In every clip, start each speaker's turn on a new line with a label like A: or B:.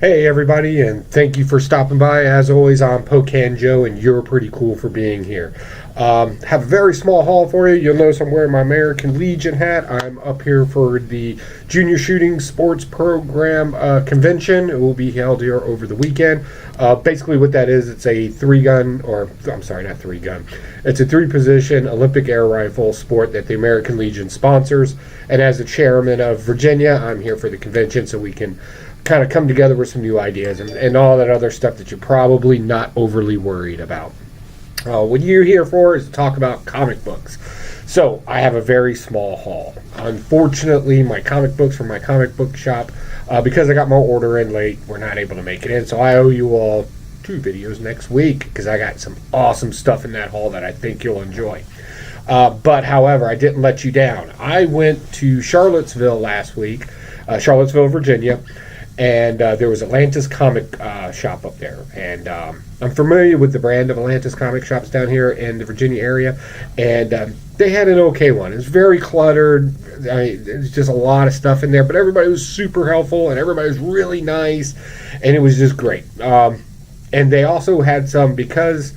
A: Hey everybody, and thank you for stopping by. As always, I'm Pocan Joe, and you're pretty cool for being here. Have a very small haul for you. You'll notice I'm wearing my American Legion hat. I'm up here for the Junior Shooting Sports Program convention. It will be held here over the weekend. Basically, what that is, it's a three-gun, or I'm sorry, not three-gun. It's a three-position Olympic air rifle sport that the American Legion sponsors. And as the chairman of Virginia, I'm here for the convention so we can kind of come together with some new ideas and all that other stuff that you're probably not overly worried about. What you're here for is to talk about comic books. So I have a very small haul. Unfortunately, my comic books from my comic book shop, because I got my order in late, we're not able to make it in. So I owe you all 2 videos next week because I got some awesome stuff in that haul that I think you'll enjoy. But however, I didn't let you down. I went to Charlottesville last week, Charlottesville, Virginia, and there was Atlantis Comic Shop up there, and I'm familiar with the brand of Atlantis Comic Shops down here in the Virginia area, and they had an okay one. It was very cluttered. There's just a lot of stuff in there, but everybody was super helpful, and everybody was really nice, and it was just great. And they also had some, because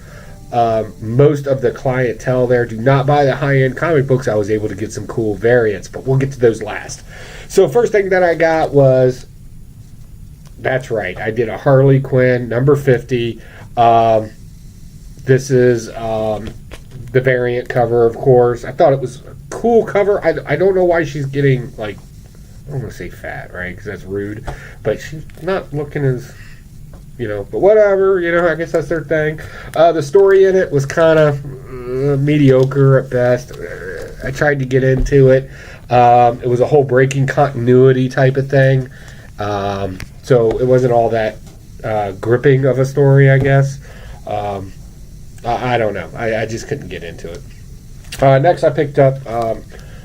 A: most of the clientele there do not buy the high-end comic books, I was able to get some cool variants, but we'll get to those last. So first thing that I got was, that's right, I did a Harley Quinn number 50. This is the variant cover, of course. I thought it was a cool cover. I don't know why she's getting, like, I don't want to say fat, right, because that's rude, but she's not looking as, but whatever, I guess that's their thing. The story in it was kind of mediocre at best. I tried to get into it. It was a whole breaking continuity type of thing. So it wasn't all that gripping of a story, I guess. I don't know. I just couldn't get into it. Next, I picked up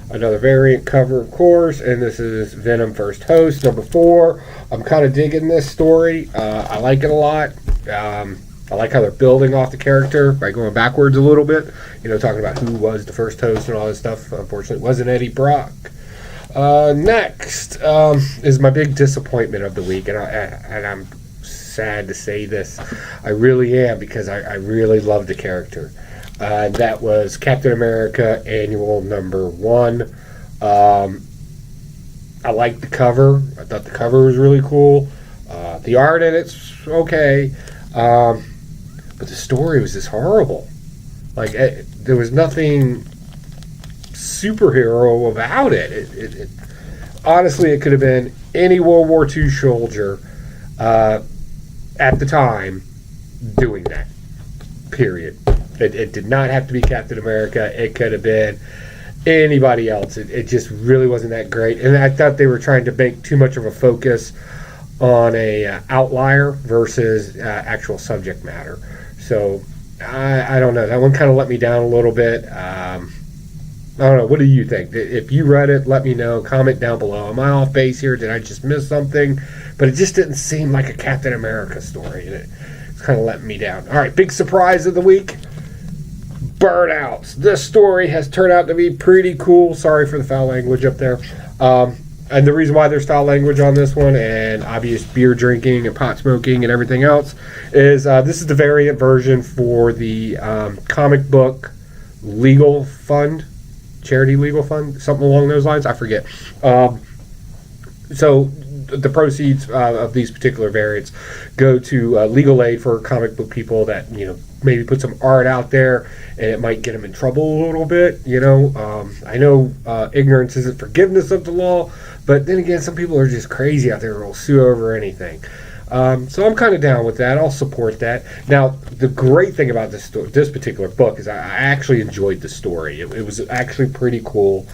A: another variant cover, of course, and this is Venom First Host, number 4. I'm kind of digging this story. I like it a lot. I like how they're building off the character by going backwards a little bit. Talking about who was the first host and all this stuff. Unfortunately, it wasn't Eddie Brock. Next is my big disappointment of the week, and I'm sad to say this. I really am, because I really love the character. That was Captain America Annual number 1. I liked the cover. I thought the cover was really cool. The art in it's okay, but the story was just horrible. There was nothing superhero about it. Honestly, it could have been any World War II soldier at the time doing that. Period. It did not have to be Captain America. It could have been anybody else. It just really wasn't that great. And I thought they were trying to make too much of a focus on a outlier versus actual subject matter. So I don't know. That one kind of let me down a little bit. I don't know. What do you think? If you read it, let me know. Comment down below. Am I off base here? Did I just miss something? But it just didn't seem like a Captain America story. And it's kind of letting me down. All right, big surprise of the week. Burnouts. This story has turned out to be pretty cool. Sorry for the foul language up there. And the reason why there's foul language on this one, and obvious beer drinking and pot smoking and everything else, is this is the variant version for the comic book legal fund. Charity legal fund, something along those lines. I forget. So the proceeds of these particular variants go to legal aid for comic book people that maybe put some art out there and it might get them in trouble a little bit. I know ignorance isn't forgiveness of the law, but then again, some people are just crazy out there who will sue over anything. So I'm kind of down with that. I'll support that. Now, the great thing about this particular book is I actually enjoyed the story. It was actually pretty cool.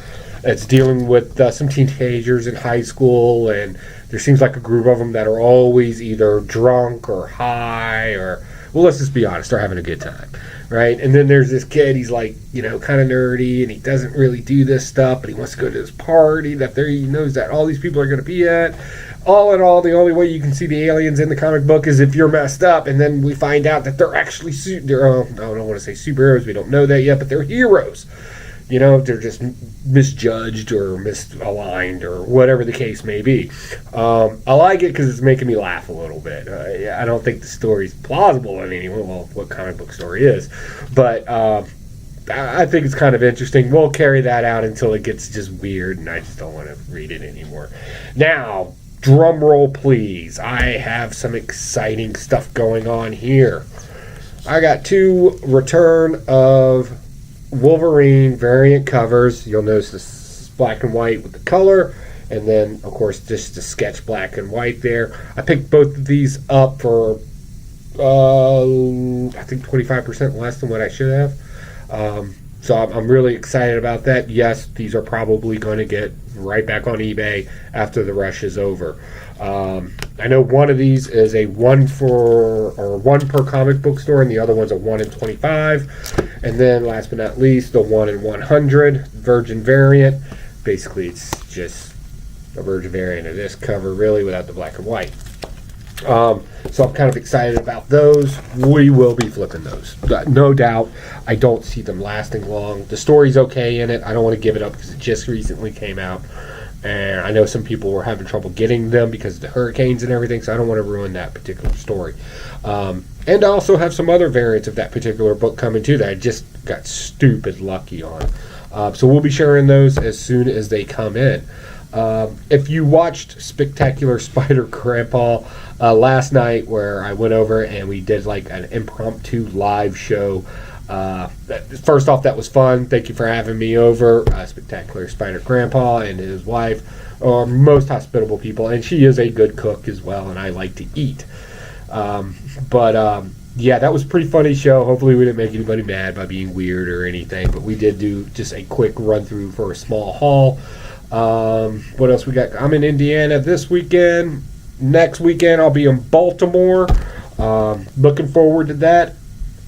A: It's dealing with some teenagers in high school, and there seems like a group of them that are always either drunk or high, or, well, let's just be honest, they're having a good time, right? And then there's this kid, he's like, kind of nerdy, and he doesn't really do this stuff, but he wants to go to this party that he knows that all these people are going to be at. All in all, the only way you can see the aliens in the comic book is if you're messed up, and then we find out that they're actually I don't want to say superheroes, we don't know that yet, but they're heroes. they're just misjudged or misaligned or whatever the case may be. I like it because it's making me laugh a little bit. I don't think the story's plausible in any way. Well, what comic book story is, but I think it's kind of interesting. We'll carry that out until it gets just weird, and I just don't want to read it anymore. Now, drum roll, please. I have some exciting stuff going on here. I got 2 return of Wolverine variant covers. You'll notice this black and white with the color, and then of course just the sketch black and white there. I picked both of these up for I think 25% less than what I should have. So I'm really excited about that. Yes, these are probably going to get right back on eBay after the rush is over. I know one of these is a 1 per comic book store, and the other one's a 1 in 25. And then last but not least, the 1 in 100 Virgin variant. Basically, it's just a Virgin variant of this cover, really, without the black and white. So I'm kind of excited about those. We will be flipping those, no doubt. I don't see them lasting long. The story's okay in it. I don't want to give it up because it just recently came out, and I know some people were having trouble getting them because of the hurricanes and everything, so I don't want to ruin that particular story. And I also have some other variants of that particular book coming too that I just got stupid lucky on. So we'll be sharing those as soon as they come in. If you watched Spectacular Spider-Grandpa last night, where I went over and we did like an impromptu live show, first off, that was fun. Thank you for having me over. Spectacular Spider-Grandpa and his wife are most hospitable people, and she is a good cook as well, and I like to eat. Yeah, that was a pretty funny show. Hopefully we didn't make anybody mad by being weird or anything, but we did do just a quick run through for a small haul. What else we got? I'm in Indiana this weekend. Next weekend I'll be in Baltimore. Looking forward to that.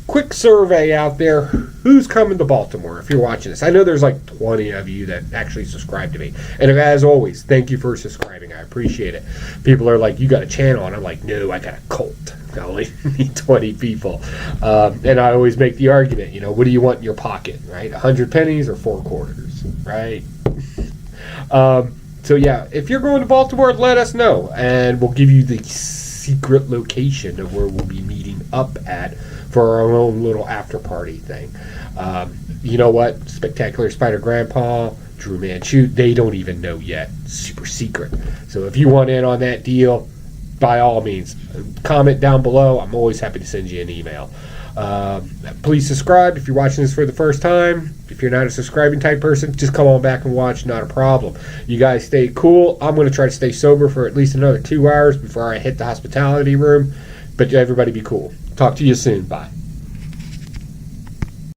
A: Quick survey out there. Who's coming to Baltimore if you're watching this? I know there's like 20 of you that actually subscribe to me. And as always, thank you for subscribing. I appreciate it. People are like, you got a channel. And I'm like, no, I got a cult. I only need 20 people. And I always make the argument, what do you want in your pocket, right? 100 pennies or 4 quarters, right? So yeah, if you're going to Baltimore, let us know, and we'll give you the secret location of where we'll be meeting up at for our own little after party thing. You know what? Spectacular Spider-Grandpa, Drew Manchute, they don't even know yet. Super secret. So if you want in on that deal, by all means, comment down below. I'm always happy to send you an email. Please subscribe if you're watching this for the first time. If you're not a subscribing type person, just come on back and watch, not a problem. You guys stay cool. I'm going to try to stay sober for at least another 2 hours before I hit the hospitality room, but everybody be cool. Talk to you soon. Bye.